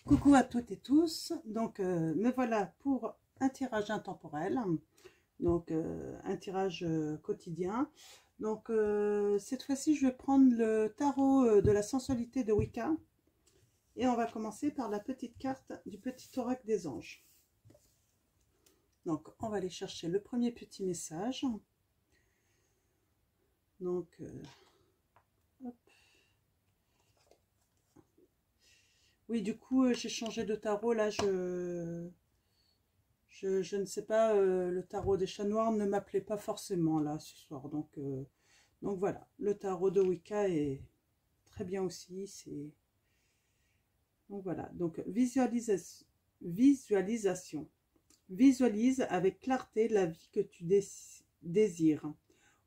Coucou à toutes et tous, donc me voilà pour un tirage intemporel, donc un tirage quotidien. Donc cette fois-ci je vais prendre le tarot de la sensualité de Wicca et on va commencer par la petite carte du petit oracle des anges. Donc on va aller chercher le premier petit message. Donc hop. Oui, du coup j'ai changé de tarot là, je ne sais pas, le tarot des chats noirs ne m'appelait pas forcément là ce soir, donc voilà, le tarot de Wicca est très bien aussi. Donc voilà, donc visualisation. Visualise avec clarté la vie que tu désires.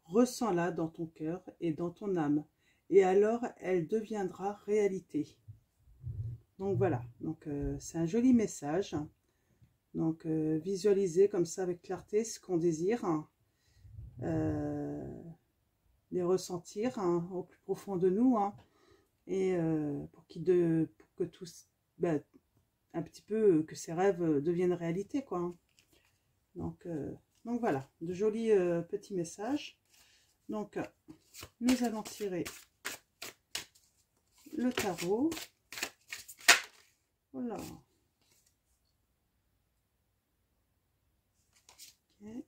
Ressens-la dans ton cœur et dans ton âme, et alors elle deviendra réalité. Donc voilà, donc c'est un joli message. Donc visualiser comme ça avec clarté ce qu'on désire, les ressentir au plus profond de nous, et pour que tous, un petit peu, que ces rêves deviennent réalité, quoi. Donc voilà, de jolis petits messages. Donc nous allons tirer le tarot. Voilà. Okay.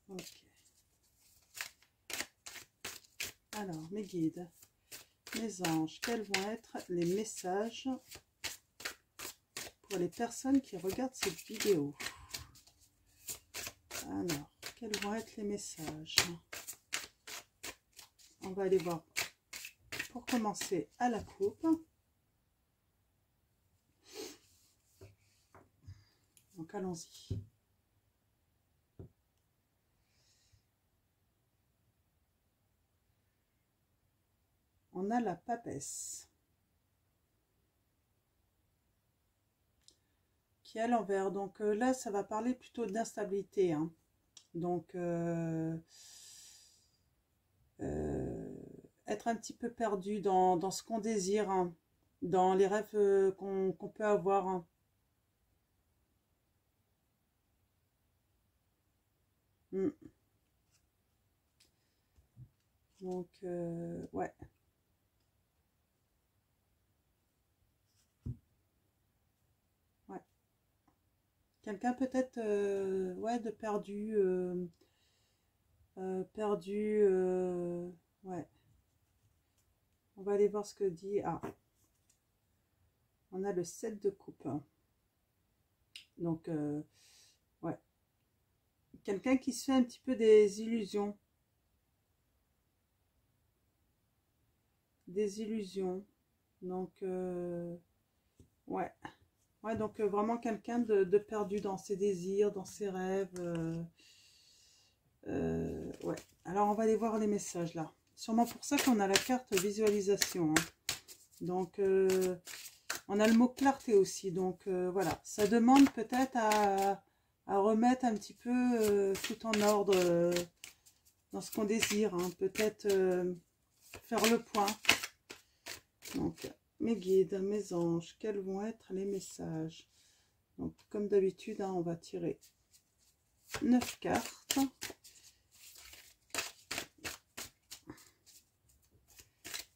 Ok. Alors, mes guides, mes anges, quels vont être les messages pour les personnes qui regardent cette vidéo? Alors, quels vont être les messages? On va aller voir pour commencer à la coupe. Donc, allons-y. On a la papesse qui est à l'envers. Donc là, ça va parler plutôt d'instabilité. Donc, être un petit peu perdu dans ce qu'on désire, dans les rêves qu'on peut avoir. Donc, ouais. Quelqu'un peut-être, ouais, de perdu, ouais. On va aller voir ce que dit. Ah, on a le 7 de coupe. Donc, ouais. Quelqu'un qui se fait un petit peu des illusions. Des illusions. Donc, ouais. Ouais, donc vraiment quelqu'un de perdu dans ses désirs, dans ses rêves. Ouais. Alors, on va aller voir les messages là. Sûrement pour ça qu'on a la carte visualisation. Donc, on a le mot clarté aussi. Donc, voilà. Ça demande peut-être à remettre un petit peu tout en ordre dans ce qu'on désire. Peut-être faire le point. Donc, mes guides, mes anges, quels vont être les messages? Donc, comme d'habitude, on va tirer 9 cartes.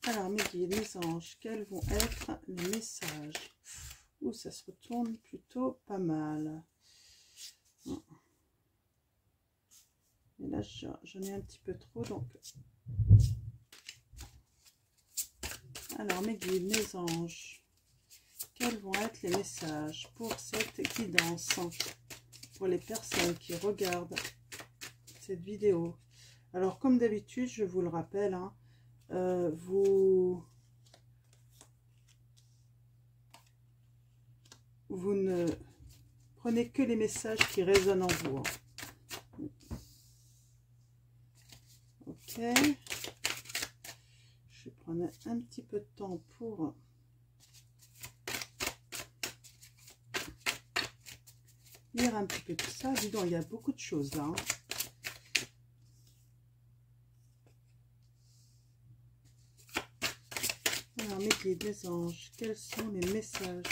Alors, mes guides, mes anges, quels vont être les messages? Ouh, ça se retourne plutôt pas mal. Et là, j'en ai un petit peu trop, donc... Alors, mes guides, mes anges, quels vont être les messages pour cette guidance, pour les personnes qui regardent cette vidéo? Alors, comme d'habitude, je vous le rappelle, vous ne prenez que les messages qui résonnent en vous. Ok. Je vais prendre un petit peu de temps pour lire un petit peu tout ça. Dis donc, il y a beaucoup de choses là. Alors, mes guides, les anges, quels sont les messages?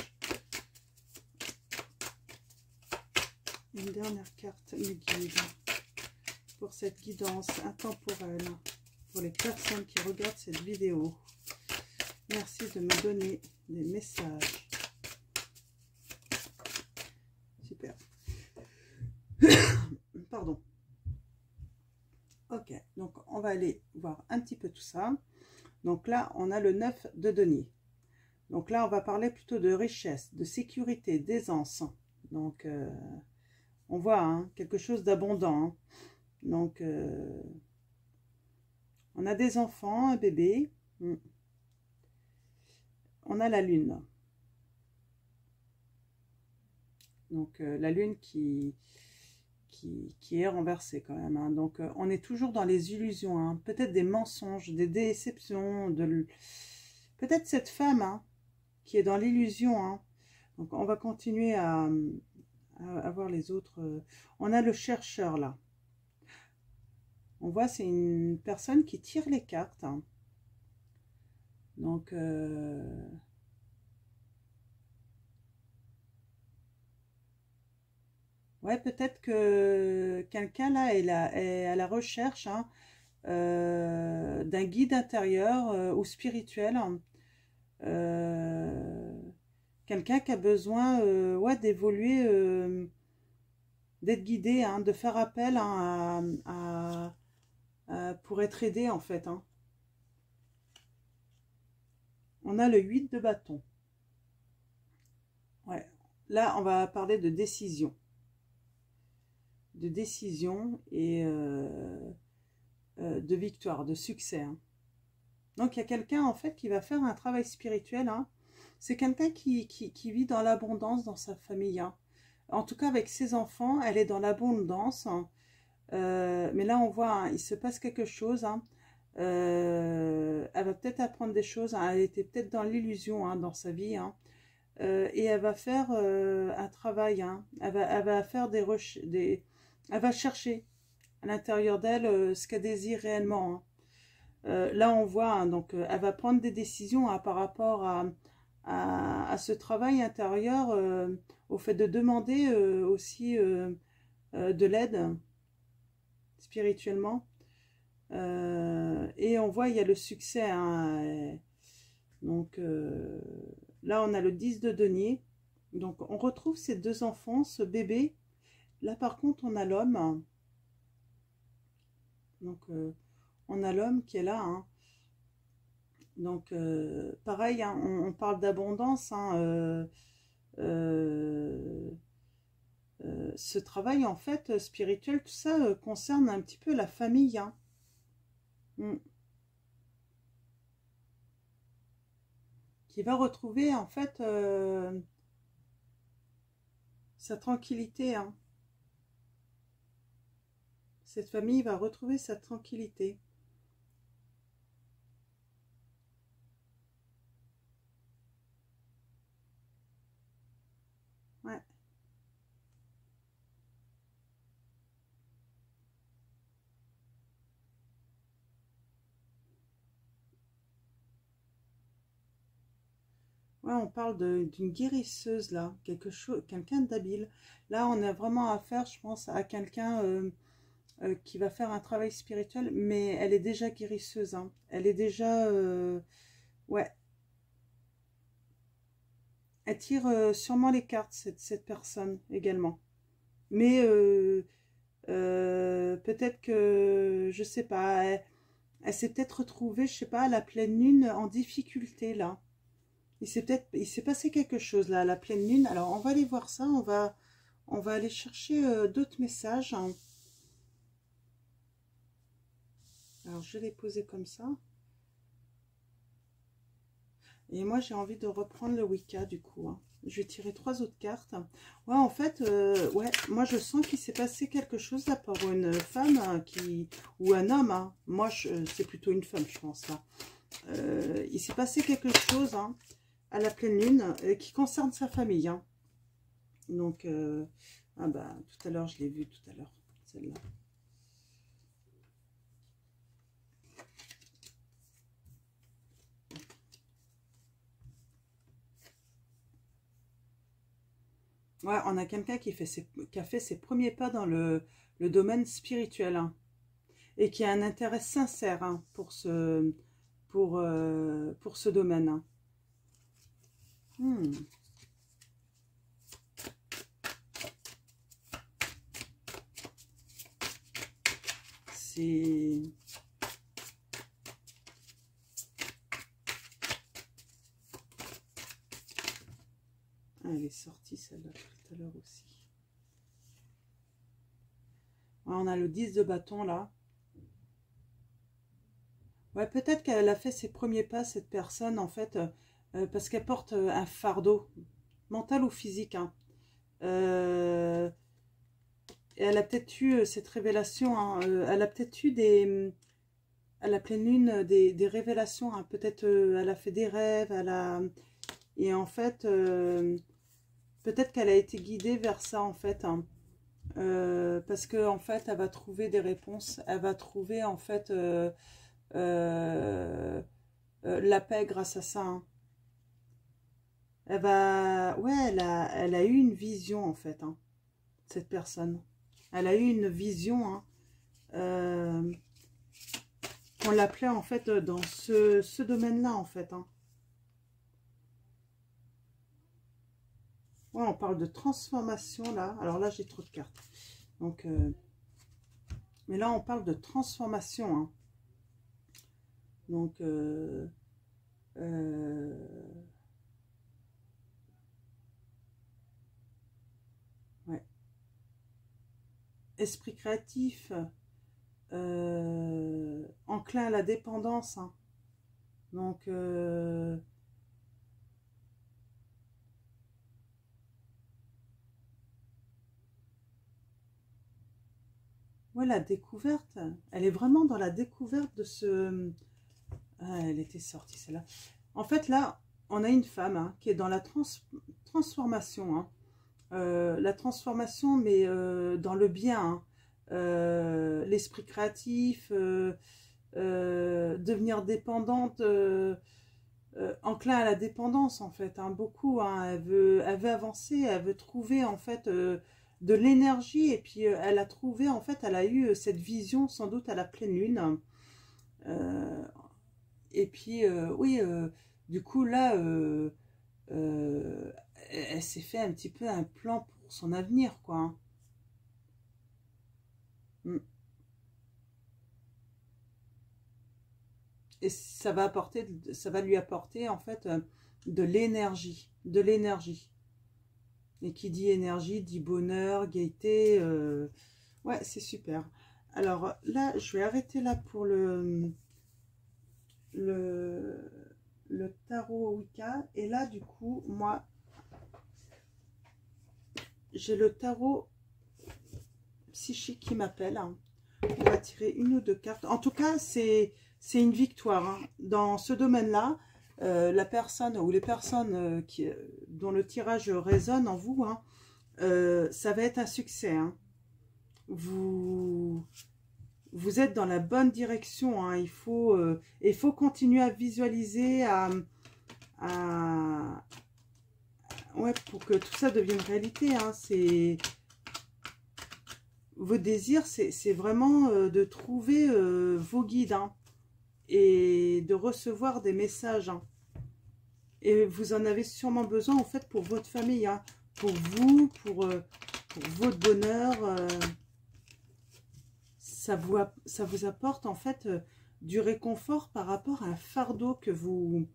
Une dernière carte, mes guides, pour cette guidance intemporelle, pour les personnes qui regardent cette vidéo. Merci de me donner des messages. Super. Pardon. Ok, donc on va aller voir un petit peu tout ça. Donc là, on a le 9 de denier. Donc là, on va parler plutôt de richesse, de sécurité, d'aisance. Donc, on voit hein, quelque chose d'abondant. Hein. Donc, on a des enfants, un bébé. On a la lune. Donc, la lune qui est renversée quand même. Hein. Donc, on est toujours dans les illusions. Hein. Peut-être des mensonges, des déceptions. Peut-être cette femme hein, qui est dans l'illusion. Hein. Donc, on va continuer à voir les autres. On a le chercheur là. On voit, c'est une personne qui tire les cartes. Hein. Donc, ouais, peut-être que quelqu'un là est à la recherche hein, d'un guide intérieur ou spirituel. Hein. Quelqu'un qui a besoin ouais, d'évoluer, d'être guidé, hein, de faire appel hein, pour être aidé en fait. Hein. On a le 8 de bâton. Ouais. Là, on va parler de décision. De décision et de victoire, de succès. Hein. Donc, il y a quelqu'un, en fait, qui va faire un travail spirituel. Hein. C'est quelqu'un qui vit dans l'abondance dans sa famille. Hein. En tout cas, avec ses enfants, elle est dans l'abondance. Hein. Mais là, on voit, hein, il se passe quelque chose. Hein. Elle va peut-être apprendre des choses. Hein. Elle était peut-être dans l'illusion hein, dans sa vie. Hein. Et elle va faire un travail. Hein. Elle va faire elle va chercher à l'intérieur d'elle ce qu'elle désire réellement. Hein. Là, on voit, hein, donc, elle va prendre des décisions hein, par rapport à ce travail intérieur, au fait de demander aussi de l'aide spirituellement. Et on voit, il y a le succès. Hein, donc, là, on a le 10 de denier. Donc, on retrouve ces deux enfants, ce bébé. Là, par contre, on a l'homme. Donc, on a l'homme qui est là. Hein. Donc, pareil, hein, on parle d'abondance. Hein, ce travail, en fait, spirituel, tout ça concerne un petit peu la famille. Hein. Qui va retrouver, en fait, sa tranquillité. Hein. Cette famille va retrouver sa tranquillité. Ouais. Ouais, on parle d'une guérisseuse là, quelqu'un d'habile. Là, on a vraiment affaire, je pense, à quelqu'un qui va faire un travail spirituel, mais elle est déjà guérisseuse. Hein. Elle est déjà, ouais, elle tire sûrement les cartes cette personne également. Mais peut-être que, je sais pas, elle s'est peut-être retrouvée, je sais pas, à la pleine lune en difficulté là. Il s'est passé quelque chose là, à la pleine lune. Alors, on va aller voir ça. On va aller chercher d'autres messages. Hein. Alors, je vais les poser comme ça. Et moi, j'ai envie de reprendre le Wicca, du coup. Hein. Je vais tirer 3 autres cartes. Ouais, en fait, ouais, moi, je sens qu'il s'est passé quelque chose là pour une femme ou un homme. Hein. Moi, c'est plutôt une femme, je pense. Là. Il s'est passé quelque chose... Hein, à la pleine lune qui concerne sa famille. Hein. Donc, ah bah, tout à l'heure, je l'ai vue tout à l'heure, celle-là. Ouais, on a quelqu'un qui a fait ses premiers pas dans le domaine spirituel, hein, et qui a un intérêt sincère, hein, pour ce domaine, hein. Hmm. C'est... Ah, elle est sortie celle-là tout à l'heure aussi. Ouais, on a le 10 de bâton là. Ouais, peut-être qu'elle a fait ses premiers pas, cette personne, en fait, parce qu'elle porte un fardeau, mental ou physique, hein. Euh, et elle a peut-être eu cette révélation, hein, elle a peut-être eu à la pleine lune, des révélations, hein. Peut-être elle a fait des rêves, et en fait, peut-être qu'elle a été guidée vers ça, en fait, hein. Parce que en fait, elle va trouver des réponses, elle va trouver, en fait, euh, la paix grâce à ça, hein. Ouais, elle a eu une vision, en fait, hein, cette personne. Elle a eu une vision, hein, euh, qu'on l'appelait, en fait, dans ce domaine-là, en fait, hein. Ouais, on parle de transformation, là. Alors là, j'ai trop de cartes. Donc, mais là, on parle de transformation, hein. Donc, euh, ouais. Esprit créatif, enclin à la dépendance, hein. Donc, ouais, la découverte, elle est vraiment dans la découverte de ce... Ah, elle était sortie, celle-là. En fait, là, on a une femme, hein, qui est dans la transformation, hein. La transformation, mais dans le bien, hein. L'esprit créatif, devenir dépendante, enclin à la dépendance, en fait, hein, beaucoup, hein. Elle veut avancer, elle veut trouver, en fait, de l'énergie, et puis elle a trouvé, en fait, elle a eu cette vision, sans doute à la pleine lune. Euh, et puis, oui, du coup, là, euh, elle s'est fait un petit peu un plan pour son avenir, quoi, hein. Mm. Et ça va lui apporter, en fait, de l'énergie, de l'énergie. Et qui dit énergie, dit bonheur, gaieté. Ouais, c'est super. Alors là, je vais arrêter là pour le, le tarot Wicca. Et là, du coup, moi, j'ai le tarot psychique qui m'appelle, hein. On va tirer une ou deux cartes. En tout cas, c'est une victoire, hein. Dans ce domaine-là, la personne ou les personnes dont le tirage résonne en vous, hein, ça va être un succès, hein. Vous, vous êtes dans la bonne direction, hein. Il faut continuer à visualiser, à- ouais, pour que tout ça devienne réalité, hein. Vos désirs, c'est vraiment de trouver vos guides, hein, et de recevoir des messages, hein. Et vous en avez sûrement besoin, en fait, pour votre famille, hein, pour vous, pour votre bonheur. Ça vous apporte, en fait, du réconfort par rapport à un fardeau que vous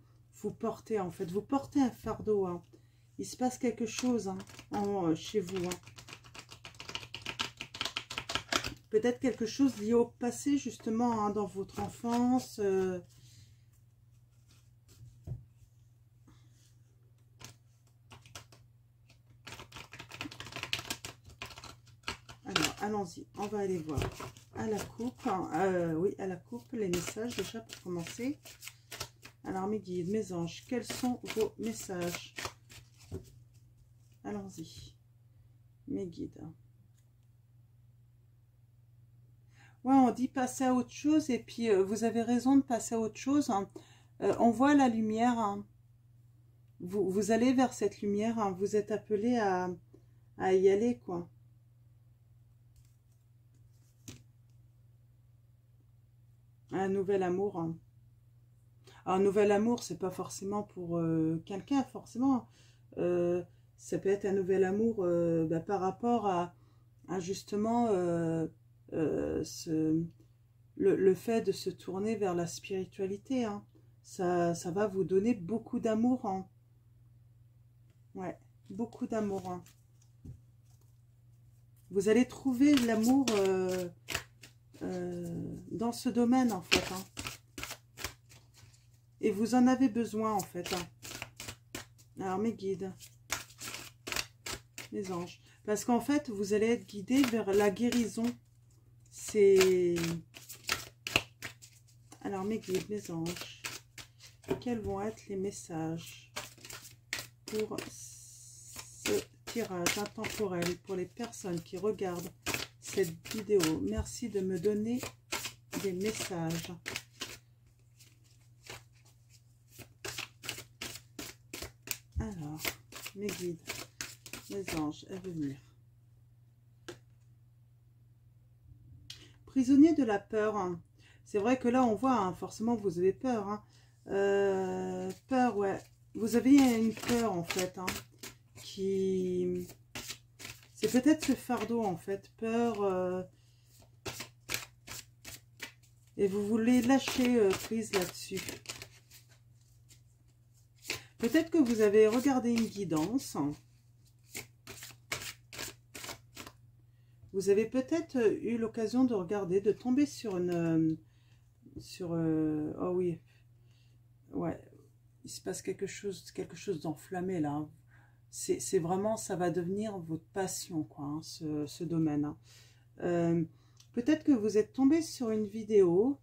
portez, en fait. Vous portez un fardeau, hein. Il se passe quelque chose, hein, chez vous, hein. Peut-être quelque chose lié au passé, justement, hein, dans votre enfance. Alors, allons-y, on va aller voir à la coupe, hein. Oui, à la coupe, les messages, déjà, pour commencer. Alors, mes guides, mes anges, quels sont vos messages? Allons-y, mes guides. Ouais, on dit passer à autre chose, et puis vous avez raison de passer à autre chose, hein. On voit la lumière, hein. Vous allez vers cette lumière, hein. Vous êtes appelé à y aller, quoi. Un nouvel amour. Hein. Alors, un nouvel amour, c'est pas forcément pour quelqu'un, forcément. Ça peut être un nouvel amour bah, par rapport à justement le fait de se tourner vers la spiritualité. Hein. Ça va vous donner beaucoup d'amour. Hein. Ouais, beaucoup d'amour. Hein. Vous allez trouver l'amour dans ce domaine, en fait. Hein. Et vous en avez besoin, en fait. Hein. Alors, mes guides, mes anges. Parce qu'en fait, vous allez être guidé vers la guérison. C'est... Alors, mes guides, mes anges, quels vont être les messages pour ce tirage intemporel pour les personnes qui regardent cette vidéo? Merci de me donner des messages. Alors, mes guides, mes anges à venir. Prisonnier de la peur. Hein. C'est vrai que là, on voit, hein, forcément, vous avez peur. Hein. Peur, ouais. Vous avez une peur, en fait, hein, qui... C'est peut-être ce fardeau, en fait. Peur... Et vous voulez lâcher prise là-dessus. Peut-être que vous avez regardé une guidance. Vous avez peut-être eu l'occasion de regarder, de tomber sur une... oh oui. Ouais. Il se passe quelque chose d'enflammé là. C'est vraiment, ça va devenir votre passion, quoi, hein, ce domaine. Hein. Peut-être que vous êtes tombé sur une vidéo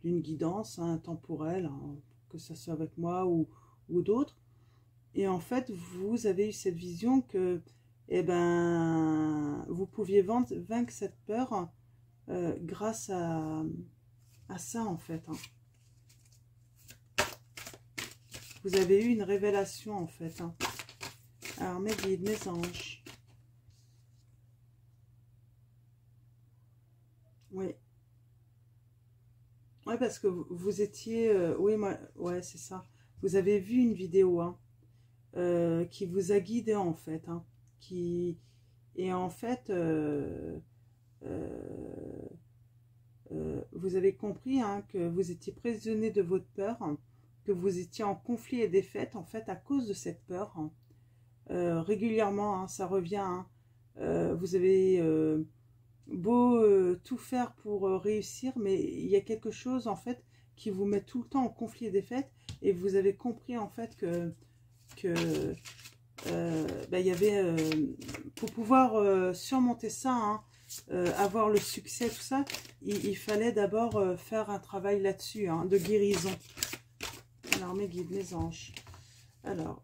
d'une guidance temporelle, hein, que ce soit avec moi ou d'autres. Et en fait, vous avez eu cette vision que eh ben, vous pouviez vaincre cette peur grâce à ça, en fait. Hein. Vous avez eu une révélation, en fait. Hein. Alors, mes guides, mes anges. Oui. Oui, parce que vous étiez... oui, moi, ouais, c'est ça. Vous avez vu une vidéo hein, qui vous a guidé, en fait. Hein, et en fait, vous avez compris hein, que vous étiez prisonnier de votre peur, hein, que vous étiez en conflit et défaite, en fait, à cause de cette peur. Hein. Régulièrement, hein, ça revient. Hein, vous avez beau tout faire pour réussir, mais il y a quelque chose, en fait, qui vous met tout le temps en conflit et défaite, et vous avez compris, en fait, que bah, y avait, pour pouvoir surmonter ça, hein, avoir le succès, tout ça, il fallait d'abord faire un travail là-dessus, hein, de guérison. Alors, mes guides, mes anges. Alors,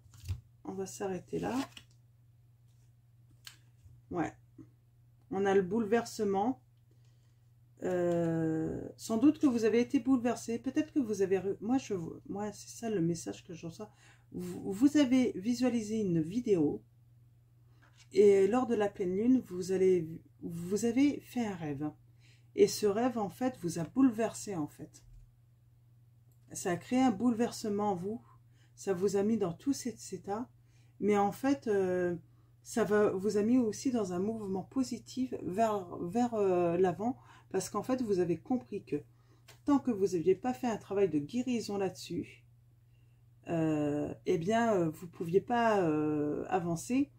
on va s'arrêter là. Ouais. On a le bouleversement. Sans doute que vous avez été bouleversé. Peut-être que vous avez... Moi, c'est ça le message que je reçois. Vous avez visualisé une vidéo. Et lors de la pleine lune, vous avez fait un rêve. Et ce rêve, en fait, vous a bouleversé, en fait. Ça a créé un bouleversement en vous. Ça vous a mis dans tout cet état. Mais en fait, ça vous a mis aussi dans un mouvement positif vers l'avant. Parce qu'en fait, vous avez compris que tant que vous n'aviez pas fait un travail de guérison là-dessus, eh bien, vous ne pouviez pas avancer.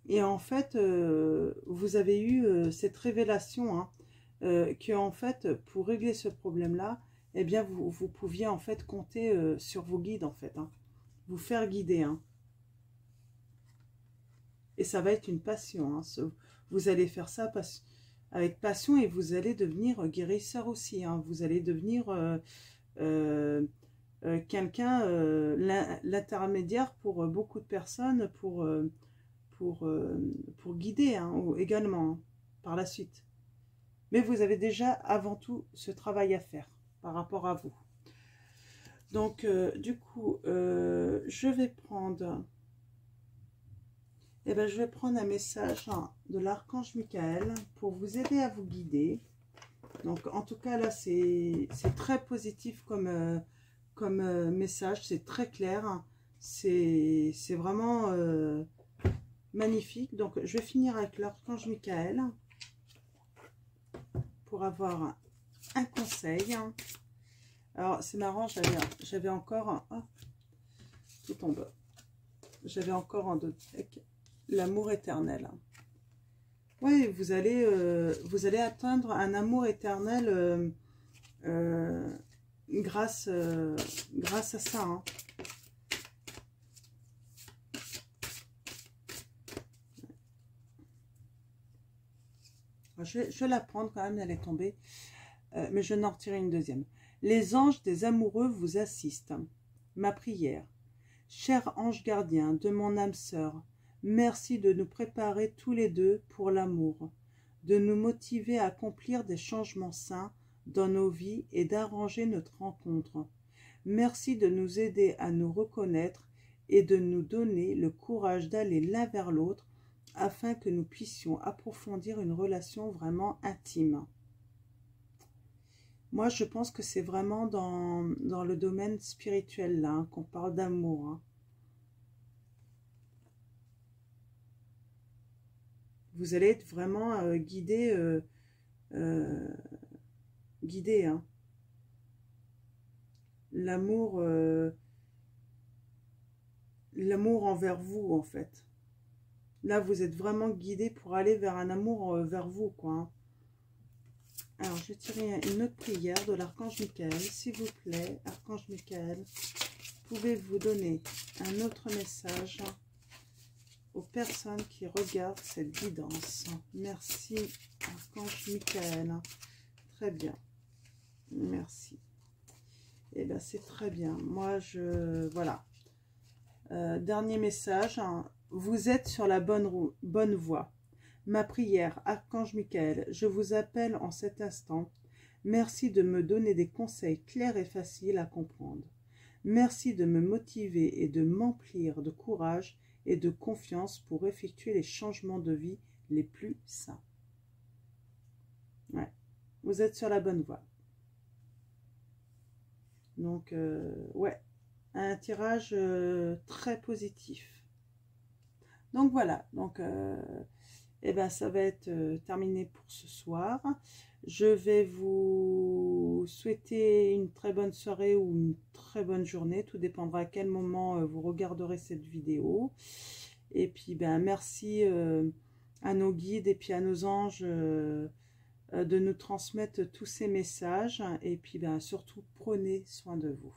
Et en fait, vous avez eu cette révélation hein, que en fait, pour régler ce problème-là, eh bien, vous pouviez en fait compter sur vos guides en fait, hein, vous faire guider. Hein. Et ça va être une passion. Hein, vous allez faire ça avec passion et vous allez devenir guérisseur aussi. Hein, vous allez devenir quelqu'un, l'intermédiaire pour beaucoup de personnes, pour guider hein, également hein, par la suite. Mais vous avez déjà avant tout ce travail à faire par rapport à vous. Donc du coup, je vais prendre Eh ben, je vais prendre un message de l'archange Michael pour vous aider à vous guider. Donc, en tout cas, là, c'est très positif comme, message. C'est très clair. C'est vraiment magnifique. Donc, je vais finir avec l'archange Michael pour avoir un conseil. Alors, c'est marrant, j'avais encore... Oh, tout en bas. J'avais encore en deux avec l'amour éternel. Oui, vous allez atteindre un amour éternel grâce à ça. Hein. Je vais la prendre quand même, elle est tombée. Mais je vais en retirer une deuxième. Les anges des amoureux vous assistent. Ma prière. Cher ange gardien de mon âme sœur, merci de nous préparer tous les deux pour l'amour, de nous motiver à accomplir des changements sains dans nos vies et d'arranger notre rencontre. Merci de nous aider à nous reconnaître et de nous donner le courage d'aller l'un vers l'autre afin que nous puissions approfondir une relation vraiment intime. Moi, je pense que c'est vraiment dans le domaine spirituel là qu'on parle d'amour. Hein. Vous allez être vraiment guidé, hein. L'amour envers vous, en fait. Là, vous êtes vraiment guidé pour aller vers un amour vers vous, quoi. Hein. Alors, je vais tirer une autre prière de l'archange Michael. S'il vous plaît, archange Michael, pouvez-vous donner un autre message aux personnes qui regardent cette guidance? Merci, archange Michael. Très bien. Merci. Et bien, c'est très bien. Moi, voilà. Dernier message. Hein. Vous êtes sur la bonne voie. Ma prière, archange Michael, je vous appelle en cet instant. Merci de me donner des conseils clairs et faciles à comprendre. Merci de me motiver et de m'emplir de courage et de confiance pour effectuer les changements de vie les plus sains. Ouais, vous êtes sur la bonne voie. Donc, ouais, un tirage très positif. Donc, voilà. Donc, eh ben, ça va être terminé pour ce soir. Je vais vous souhaiter une très bonne soirée ou une très bonne journée. Tout dépendra à quel moment vous regarderez cette vidéo. Et puis, ben, merci à nos guides et puis à nos anges de nous transmettre tous ces messages. Et puis, ben, surtout, prenez soin de vous.